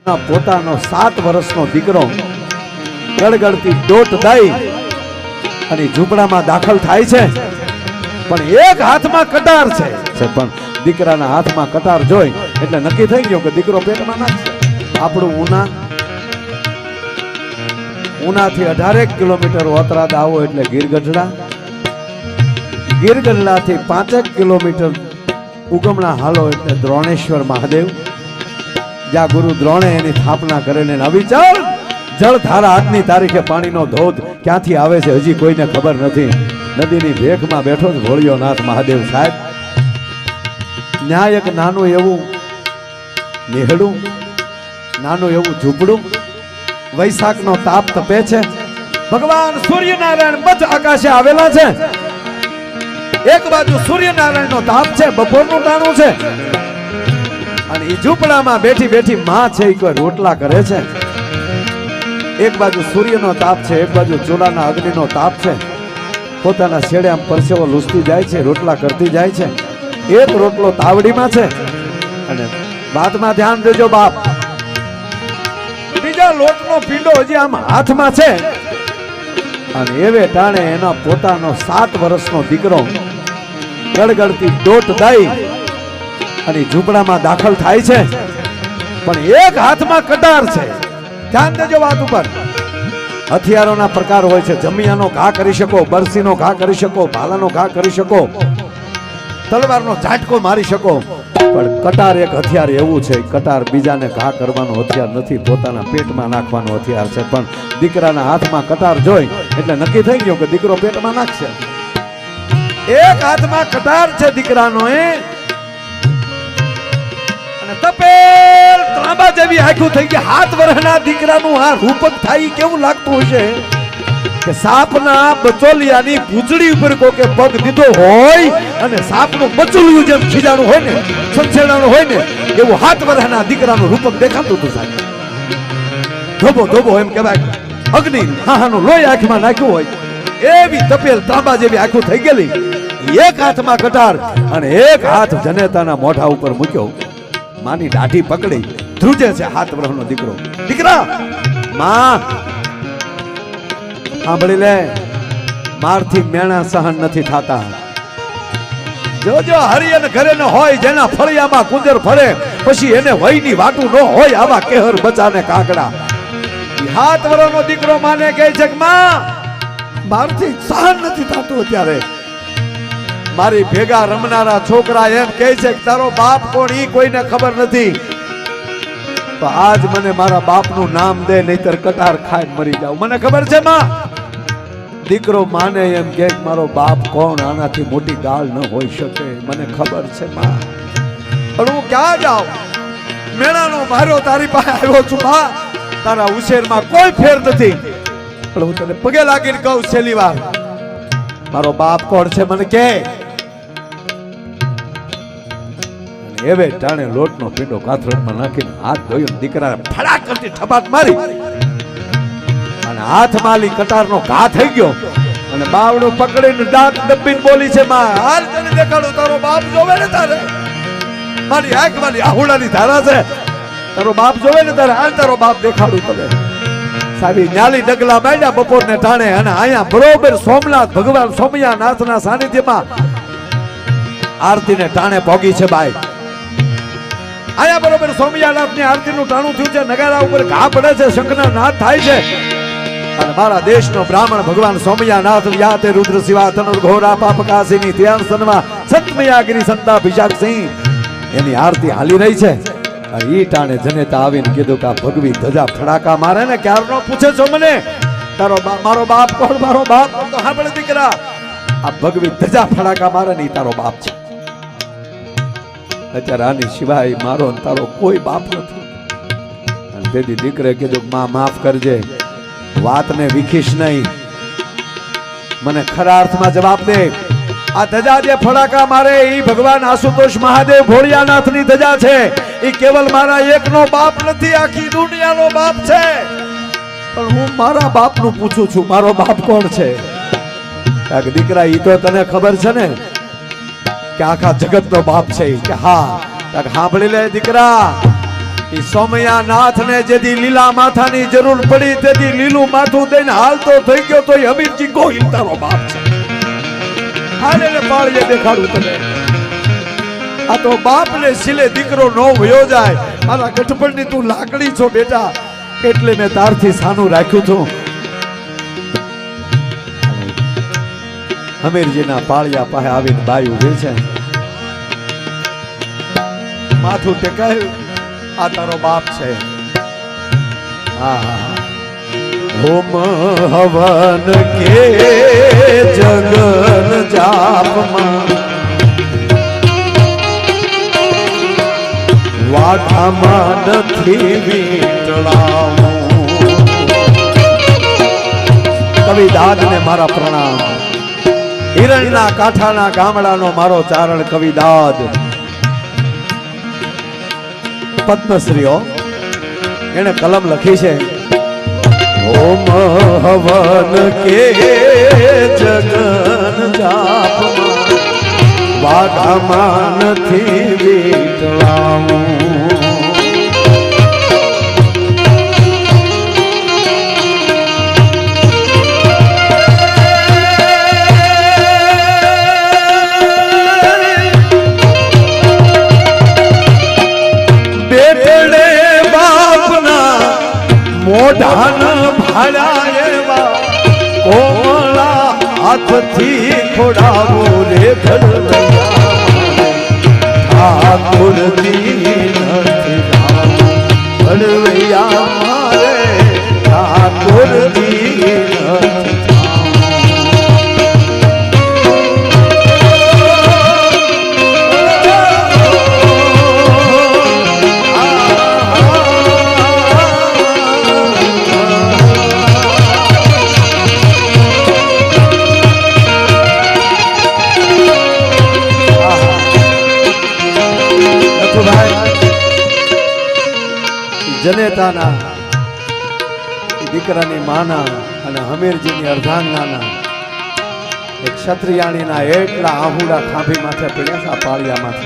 પોતાનો 7 વર્ષનો દીકરો ગળગળતી દોટ દઈ અને ઝૂંપડામાં દાખલ થાય છે, પણ એક હાથમાં કટાર છે પણ દીકરાના હાથમાં કટાર જોઈ એટલે નક્કી થઈ ગયું કે દીકરો પેટમાં નાખશે. આપણું ઉનાથી 18 કિલોમીટર ઓતરાદ આવો એટલે ગીરગઢડા, ગીરગઢડાથી 5 કિલોમીટર ઉગમણા હાલો એટલે દ્રોણેશ્વર મહાદેવ, જ્યાં ગુરુ દ્રોણે એની સ્થાપના કરેલી. અવિચળ જળધારા આજની તારીખે પાણીનો ધોધ ક્યાંથી આવે છે હજી કોઈને ખબર નથી. નદીની ભેખમાં બેઠો જ ભોળિયો નાથ મહાદેવ સાહેબ. ન્યાય એક નાનું એવું નેહડું, નાનું એવું ઝૂંપડું, વૈશાખનો તાપ તપે છે, ભગવાન સૂર્યનારાયણ મધ્ય આકાશે આવેલા છે. એક બાજુ સૂર્યનારાયણનો તાપ છે, બપોરનું ટાણું છે, અને એ ઝૂંપડામાં બેઠી બેઠી માં છે એ કોઈ રોટલા કરે છે. એક બાજુ સૂર્યનો તાપ છે, એક બાજુ ચૂલાના અગ્નિનો તાપ છે. પોતાના છેડે આમ પરસેવો લૂસતી જાય છે, રોટલા કરતી જાય છે. એક રોટલો તાવડીમાં છે અને વાતમાં ધ્યાન દેજો બાપ, બીજા લોટનો પીંડો હજી આમ હાથમાં છે. અને એવે ટાણે એના પોતાનો 7 વર્ષનો દીકરો ગળગળતી દોટ દઈ અને ઝૂંપડામાં દાખલ થાય છે, પણ એક હાથમાં કટાર છે. ધ્યાન દેજો વાત ઉપર. હથિયારોના પ્રકાર હોય છે. જમિયાનો ઘા કરી શકો, બરસીનો ઘા કરી શકો, ભાલાનો ઘા કરી શકો, તલવારનો ઝાટકો મારી શકો, પણ કટાર એક હથિયાર એવું છે. કટાર બીજાને ઘા કરવાનો હથિયાર નથી, પોતાના પેટમાં નાખવાનો હથિયાર છે. પણ દીકરાના હાથમાં કટાર જોઈ એટલે નક્કી થઈ ગયું કે દીકરો પેટમાં નાખશે. એક હાથમાં કટાર છે દીકરાનો અને તપેલ ત્રાંબા જેવી આંખું થઈ ગઈ. 7 વર્ષના દીકરાનું આ રૂપક થાય કેવું લાગતું હશે કે સાપના બચોલિયાની પૂંછડી ઉપર કોકે પગ દીધો હોય અને સાપનું બચોલિયું જેમ ખીજાણું હોય ને, સંછેડાણું હોય ને, એવું 7 વર્ષના દીકરાનું રૂપક દેખાતું હતું સાહેબ. ધોબો ધોબો એમ કહેવાય, અગ્નિ હાહાનું લોહી આંખમાં નાખ્યું હોય એવી તપેલ ત્રાંબા જેવી આંખું થઈ ગયેલી. એક હાથમાં કટાર અને એક હાથ જનેતાના મોઢા ઉપર મૂક્યો. માની દાઢી પકડી ધ્રુજે છે 7 વર્ષનો દીકરો. દીકરા, માં સાંભળી લે, મારથી મેણા સહન નથી થાતા. જોજો હરિયન ઘરે ન હોય, જેના ફળિયામાં કુંજર ફરે પછી એને વયની વાટું ન હોય, આવા કેહર બચાને કાકડા. 7 વર્ષનો દીકરો માને કહે છે કે માં મારથી સહન નથી થતું. અત્યારે મારી ભેગા રમનારા છોકરા એમ કહે છે કે તારો બાપ કોણ ઈ કોઈને ખબર નથી, તો આજ મને મારા બાપનું નામ દે, નહીતર કટાર ખાઈને મરી જાવ. મને ખબર છે માં. દીકરો માને એમ કે મારો બાપ કોણ, આનાથી મોટી ગાળ ન હોઈ શકે. મને ખબર છે માં, પણ હું ક્યાં જાઉં? મેણાનો મારો તારી પાસે આવ્યો છું માં. તારા ઉછેરમાં કોઈ ફેર નથી, પણ હું તને પગે લાગીને કહું છેલ્લી વાર, મારો બાપ કોણ છે મને કે. એવે ટાણે લોટનો પીંડો કાથરણમાં નાખીને હાથ ધોયો. દીકરાને ફડાક કરતી ઠપાક મારી અને હાથમાં લી કટારનો ઘા થઈ ગયો અને બાવડું પકડીને દાંત દબીને બોલી છે માં હાલ તને દેખાડું, તારો બાપ જોવે ને તારે, મારી આંખમાં આહુડાની ધારા છે, તારો બાપ જોવે ને તારે, હાલ તારો બાપ દેખાડું તને. સાબી ન્યાલી ડગલા માંડ્યા બપોરને ટાણે અને અહીંયા બરોબર સોમનાથ ભગવાન સોમયાનાથના સાનિધ્યમાં આરતીને ટાણે પોગી છે બાઈ. આયા બરોબર સોમયાનાથની આરતીનું ટાણું થયું છે. નગારા ઉપર ઘા પડે છે, શંખના નાદ થાય છે અને મારા દેશનો બ્રાહ્મણ ભગવાન સોમયાનાથ યાતે રુદ્ર શિવા તનુર ઘોરા પાપકાસીની ધ્યાન સન્મા સંતમયાગિરી સંતાભિષાક સિંહ એની આરતી હાલી રહી છે. ઈ ટાણે જનેતા આવીને કીધું કે આ ભગવી ધજા ફડાકા મારે ને ક્યારનો પૂછે છો મને, તારો મારો બાપ કોણ? મારો બાપ તો સાંભળે દીકરા, આ ભગવી ધજા ફડાકા મારે ને ઈ તારો બાપ છે. અત્યારે આની સિવાય મારો ને તારો કોઈ બાપ નથી. અને તેથી દીકરે કીધું માં માફ કરજે, વાતને વિખીશ નહીં, મને ખરા અર્થમાં જવાબ દે. આ ધજા જે ફડાકા મારે ઈ ભગવાન આશુતોષ મહાદેવ ભોળિયાનાથની ધજા છે. ઈ કેવલ મારા એકનો બાપ નથી, આખી દુનિયાનો બાપ છે. પણ હું મારા બાપનું પૂછું છું, મારો બાપ કોણ છે? દીકરા ઈ તો તને ખબર છે ને કે આખા જગતનો બાપ છે. કે હા, સાંભળી લે દીકરા, ઈ સોમયાનાથ ને જેથી લીલા માથાની જરૂર પડી તેથી લીલું માથું દઈને હાલતો થઈ ગયો તો હમીરજી ગોહિલ તારો બાપ છે. હાલે ને પાળીએ દેખાડું તને. આ તો બાપ ને સિલે દીકરો નો વયો જાય. મારા ગઠપણની તું લાકડી છો બેટા, એટલે મેં તારથી સાનું રાખ્યું છું. હમીરજીના પાળિયા પાસે આવીને બાઈ ઉભી છે. માથું ટેકાયું. આ તારો બાપ છે. હોમ હવન કે જગન જાપમાં વાઘામાં નથી વીંટળાવું. કવિ દાદને મારા પ્રણામ. હિરણના કાંઠાના ગામડાનો મારો ચારણ કવિ દાદ. પદ્મશ્રીઓ એને કલમ લખી છે. ઓમ હવન કે જગન જાપમાં વાઘામાં નથી વીંટળાવું. મોઢાન ભાળ્યા એવા કોમળા હાથથી ખોડાવો રે ઘડવૈયા ઠાકોરજી નથી ઘડવૈયા મારે ઠાકોરજી નથી. જનેતાના દીકરાની માના અને હમીરજીની અર્ધાંગનાના એક ક્ષત્રિયાણીના એટલા આહુડા ખાંભી માથે પડ્યા છે. પાળિયા માથે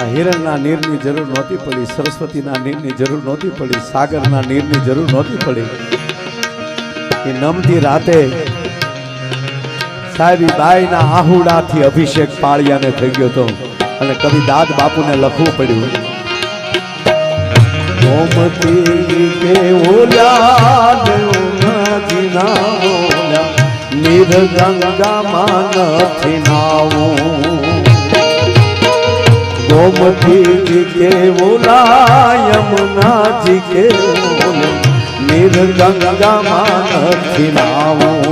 આ હિરણના નીરની જરૂર નહોતી પડી, સરસ્વતીના નીરની જરૂર નહોતી પડી, સાગરના નીરની જરૂર નહોતી પડી. એ નમતી રાતે સાહેબી બાઈના આહુડાથી અભિષેક પાળિયાને થઈ ગયો હતો અને કવિ દાદ બાપુને લખવું પડ્યું. ગોમતી કે ઓલા જીના ઓલા નિર્ગંગામાં નથી નાવું. ગોમતી કે ઓલા યમુનાજી કે ઓલા નિર્ગંગામાં નથી નાવું.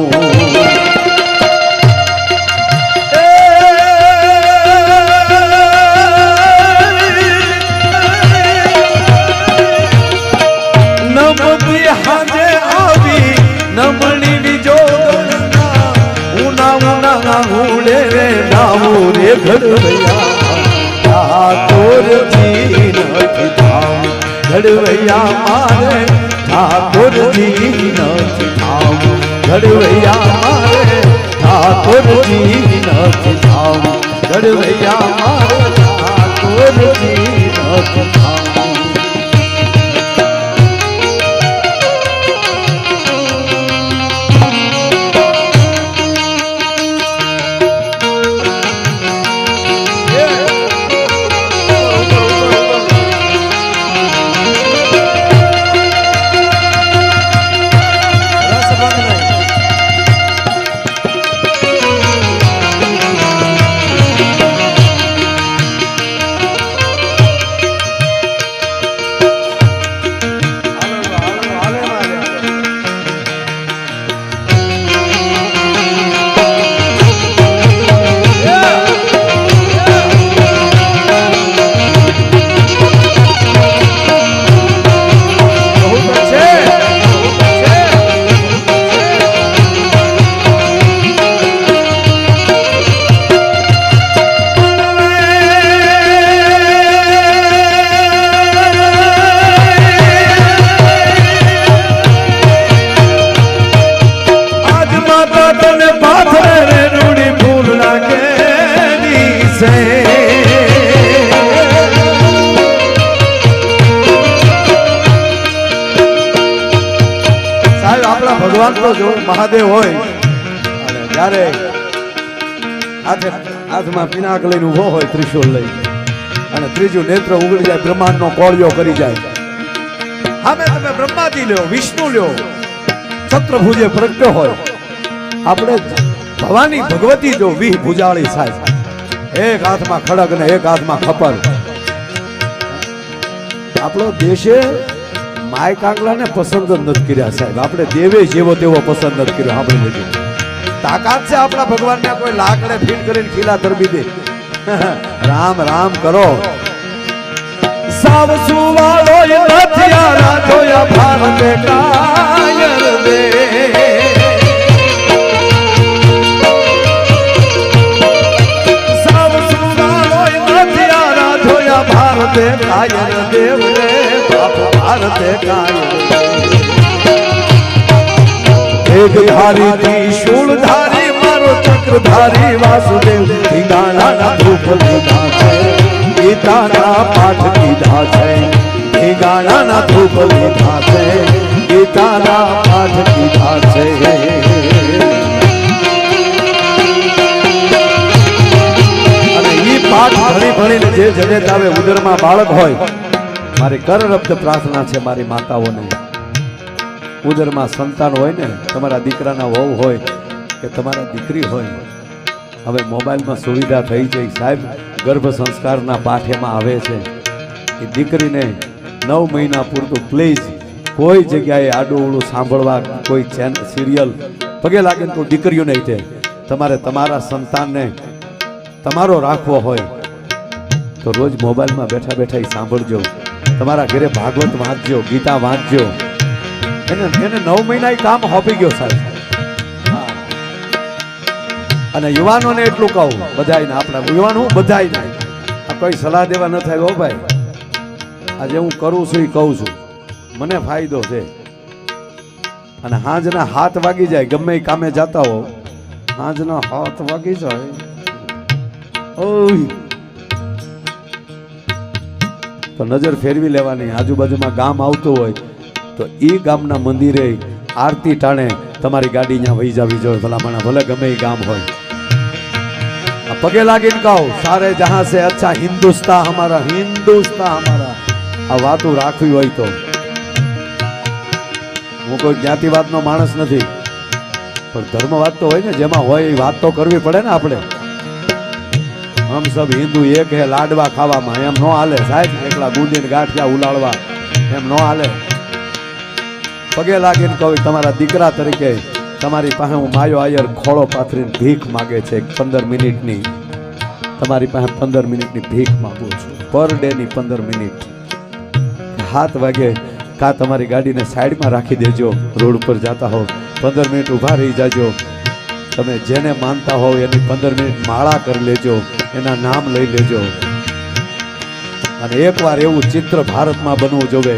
નમણી બીજો ઉના ઉના હુડે રે ડાવું રે ઘડવૈયા ઠાકોરજી નથી થાવ. ઘડવૈયા મારે ઠાકોરજી નથી થાવ. ઘડવૈયા મારે ઠાકોરજી નથી થાવ. ઘડવૈયા મારે ઠાકોરજી નથી થાવ. આપણા ભગવાન તો જો મહાદેવ હોય અને જ્યારે હાથમાં પિનાક લઈને ઉભો હોય ત્રિશૂળ લઈ અને ત્રીજું નેત્ર ઉગડી જાય, બ્રહ્માંડનો કોળિયો કરી જાય. સામે તમે બ્રહ્માજી લ્યો, વિષ્ણુ લ્યો, છત્રભુજે પ્રગટ્યો હોય. આપણે ભવાની ભગવતી જો 20 ભુજાળી સાહેબ, એક હાથમાં ખડક ને એક હાથમાં ખપર. આપણો દેશે માય કાંગલાને પસંદ જ નથી કર્યા સાહેબ, આપણે દેવે જેવો તેવો પસંદ નથી કર્યો. આપણે લીધું તાકાત છે આપણા ભગવાનને કોઈ લાકડે ફીટ કરીને ખીલા ધરબી દે. રામ રામ કરો. સાવસુ વાળો રથિયારા જોયા ભારતે કાયર દે. સાવસુ વાળો રથિયારા જોયા ભારતે કાયર દેવ રે, ભારતે કાયર. એક ધારી ત્રિશૂળ ધારી મારો ચક્રધારી વાસુદેવ, ઠીંગાણા ધૂપ લીધા છે, ગીતાના પાઠ કીધા છે. ઠીંગાણા ધૂપ લીધા છે, ગીતાના પાઠ કીધા છે. અને ઈ પાઠ ભણી ભણીને જે જનેતાવે ઉદરમાં બાળક હોય, મારી કરરબ્ધ પ્રાર્થના છે મારી માતાઓને, ઉદરમાં સંતાન હોય ને, તમારા દીકરાના વહુ હોય કે તમારા દીકરી હોય, હવે મોબાઈલમાં સુવિધા થઈ જાય સાહેબ. ગર્ભ સંસ્કારના પાઠ એમાં આવે છે. એ દીકરીને 9 મહિના પૂરતું પ્લીઝ કોઈ જગ્યાએ આડું સાંભળવા, કોઈ સિરિયલ પગે લાગે તો દીકરીઓ નહીં છે. તમારે તમારા સંતાનને તમારો રાખવો હોય તો રોજ મોબાઈલમાં બેઠા બેઠા એ સાંભળજો. તમારા ઘરે ભાગવત વાંચજો, ગીતા વાંચજો. એને 9 મહિના કામ હોપી ગયો સાહેબ. અને યુવાનોને એટલું કહું, બધાને, આપણા યુવાન હું બધાને આ કોઈ સલાહ દેવા ન થાય. હો ભાઈ, આજે હું કરું છું એ કહું છું, મને ફાયદો છે. અને હાંજના 7 વાગી જાય, ગમે એ કામે જતા હો, હાંજના 7 વાગી જાય, તો નજર ફેરવી લેવાની. આજુબાજુમાં ગામ આવતું હોય તો એ ગામના મંદિરે આરતી ટાણે તમારી ગાડી ત્યાં વહી જવી જોઈએ. ભલામણા ભલે ગમે એ ગામ હોય, પગે લાગીને કહો, સારે જહાં સે અચ્છા હિન્દુસ્તાન હમારા, હિન્દુસ્તાન હમારા. આ વાતું રાખવી હોય તો, હું કોઈ જ્ઞાતિવાદનો માણસ નથી, પણ ધર્મવાદ તો હોય ને, જેમાં હોય એ વાત તો કરવી પડે ને આપણે. હમ સબ હિન્દુ એક હે લાડવા ખાવામાં, એમ નો હાલે સાહેબ. એકલા બુંદીને ગાંઠિયા ઉલાળવા એમ નો હાલે. પગે લાગીને કહું, તમારા દીકરા તરીકે તમારી પાસે હું માયો આયર ખોળો પાથરીને ભીખ માગે છે 15 મિનિટની. તમારી પાસે 15 મિનિટની ભીખ માગું છું, પર ડે ની 15 મિનિટ. 7 વાગે કા તમારી ગાડીને સાઈડમાં રાખી દેજો, રોડ ઉપર જતા હો 15 મિનિટ ઊભા રહી જાજો. તમે જેને માનતા હોવ એની 15 મિનિટ માળા કરી લેજો, એના નામ લઈ લેજો. અને એકવાર એવું ચિત્ર ભારતમાં બનવું જોવે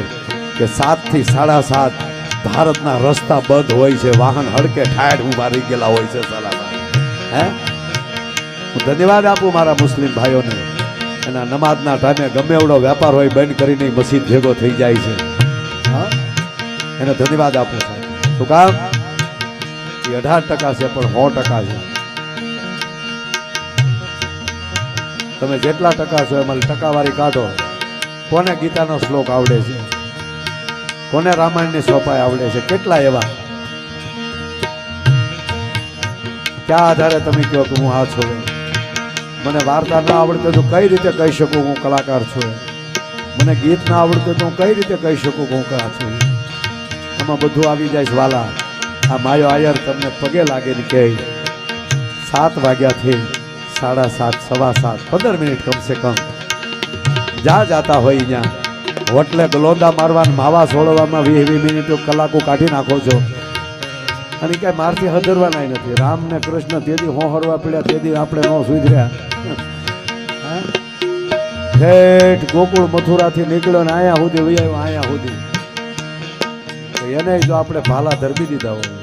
કે 7 થી 7:30 ભારતના રસ્તા બંધ હોય છે, વાહન હડકે ઠાડ ઊભા રહી ગયેલા હોય છે. સલામત હે, હું ધન્યવાદ આપું મારા મુસ્લિમ ભાઈઓને. એના નમાઝના ટાઈમે ગમે એવડો વેપાર હોય બંધ કરીને મસ્જિદ ભેગો થઈ જાય છે. હા, એને ધન્યવાદ આપું સાહેબ. શું કામ? એ 18% છે પણ 100% છે. તમે જેટલા ટકા છો એમાં ટકાવારી કાઢો. કોને ગીતાનો શ્લોક આવડે છે? કોને રામાયણની સોપાઈ આવડે છે? કેટલા એવા? ક્યાં આધારે તમે કહો કે હું આ છું? મને વાર્તા ના આવડતે તો કઈ રીતે કહી શકું હું કલાકાર છું? મને ગીત ના આવડતે તો હું કઈ રીતે કહી શકું હું કલા છું? આમાં બધું આવી જાય છે વાલા. આ માયો આયર તમને પગે લાગે ને કહે 7 વાગ્યાથી 7:30, 7:15, 15 મિનિટ કમસે કમ જાતા હોય ત્યાં હોટલે ગલોંદા મારવા, માવા સોળવામાં 20 મિનિટ કલાકો કાઢી નાખો છો. અને ક્યાંય મારથી હદરવાના નથી. રામ ને કૃષ્ણ તેથી હોહરવા પડ્યા, તેથી આપણે ન સુધર્યા. ઠેઠ ગોકુળ મથુરાથી નીકળ્યો ને આયા સુધી વૈયાયો, આયા સુધી એને જો આપણે ભાલા ધરબી દીધા હોય.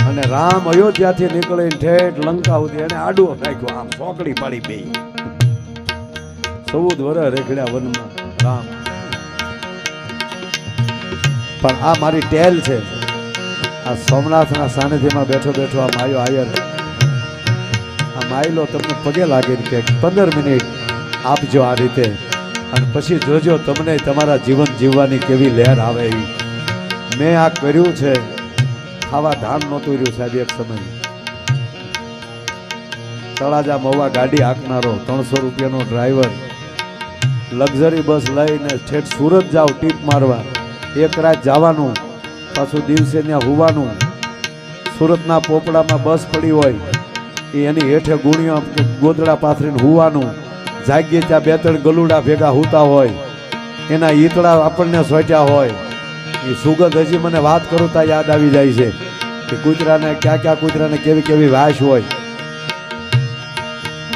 અને રામ અયોધ્યાથી નીકળીને ઠેઠ લંકા સુધી એને આડું નાખ્યો, આમ ચોકડી પાડી બે. 14 વર્ષ રેખડ્યા વનમાં રામ. પણ આ મારી ટેલ છે. આ સોમનાથના સાનિધ્યમાં બેઠો બેઠો આ માયો આયર આ માયલો તમને પગે લાગે કે 15 મિનિટ આપજો આ રીતે અને પછી જોજો તમને તમારા જીવન જીવવાની કેવી લહેર આવે એવી. મેં આ કર્યું છે, ખાવા ધાન નહોતું રહ્યું સાહેબ. એક સમય તળાજા મહુવા ગાડી હાંકનારો 300 રૂપિયાનો ડ્રાઈવર, લક્ઝરી બસ લઈને ઠેઠ સુરત જાવ ટીપ મારવા, એક રાત જવાનું, પાછું દિવસે ત્યાં હોવાનું. સુરતના પોપડામાં બસ પડી હોય એની હેઠે ગુણિયો ગોદડા પાથરીને હોવાનું. જાગીએ ત્યાં 2-3 ગલુડા ભેગા હોતા હોય, એના ઈતળા આપણને સોટ્યા હોય. એ સુગંધ હજી મને વાત કરું ત્યાં યાદ આવી જાય છે કે કૂતરાને ક્યાં કૂતરાને કેવી કેવી વાસ હોય.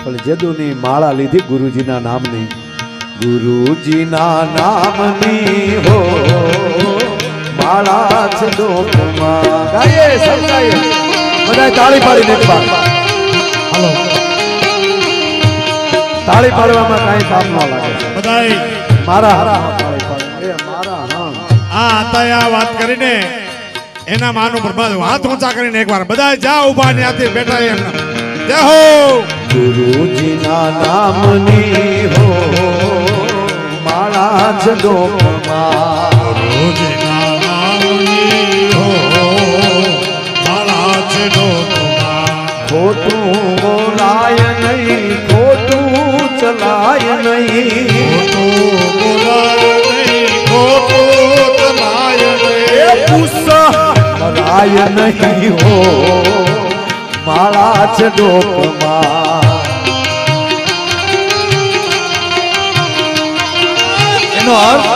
પણ જેદુની માળા લીધી ગુરુજીના નામની, ગુરુજીના નામની હો માળા છે ડોકમાં. ગાઈએ સમજાઈએ બધા તાળી પાડીને એક વાર. હાલો, તાળી પાડવામાં કાંઈ પાપ ન લાગે. બધાય મારા હારા તાળી પાડે એ મારા. હા આ વાત કરીને એના માનું પ્રભાત હાથ ઊંચા કરીને એકવાર બધા જા ઉભા ત્યાંથી બેઠા એમના જય હો. ગુરુજીના નામની હો માળા છે ડોકમાં. ગુરુજીના નામની હો માળા છે ડોકમાં. ખોટું બોલાય નહીં, ખોટું ચલાય નહીં, ખોટું બોલાય નહીં, ખોટું ચલાય નહીં, ગુસ્સા કરાય નહીં હો માળા છે ડોકમાં. એનો અર્થ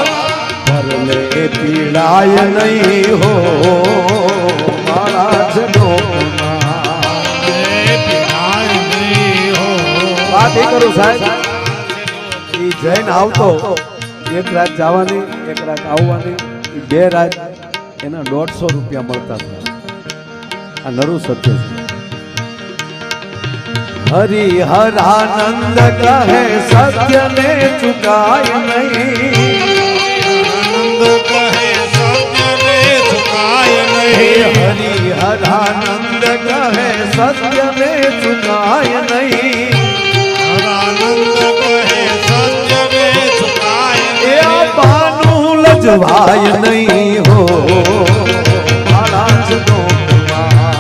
ભરલે પીડાય નહીં હો માળા છે ડોકમાં. પીડાય નહીં હો. વાત એ કરું સાહેબ, એ જૈન આવતો, એક રાત જવાની એક રાત આવવાની, 2 રાત એના 150 રૂપિયા મળતા હતા. આ નરું સત્ય છે. હરિહરાનંદ કહે સત્ય ને ચુકાય નહીં, આનંદ કહે સત્ય ને ચુકાય નહીં. હરિહરાનંદ કહે સત્ય ને ચુકાય નહીં, આનંદ કહે સત્ય ને ચુકાય એ બાનું લજવાય નહીં હો માળા છે ડોકમાં.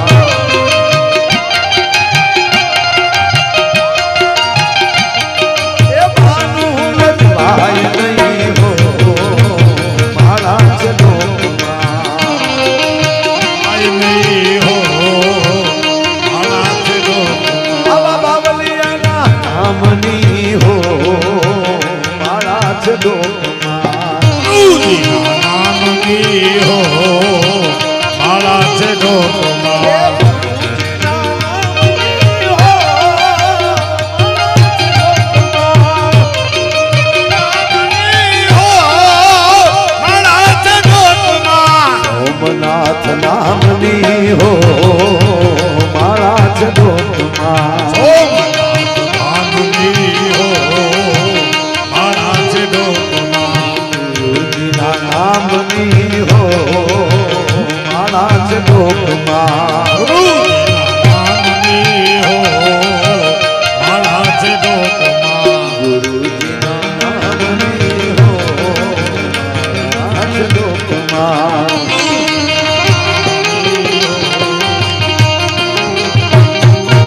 એ બાનું લજવાય નહીં હો માળા છે ડોકમાં. નહીં હો માળા છે ડોકમાં. આવા બાવલિયાના નામની હો માળા છે ડોકમાં. ગુરુજીના નામની હો માળા છે ડોકમાં. સોમનાથ નામની હો માળા છે ડોકમાં. નામની હો માળા છે ડોકમાં. ગુરુજીના નામની હો માળા છે ડોકમાં. નામની હો માળા છે ડોકમાં. ગુરુજીના નામની હો માળા છે ડોકમાં.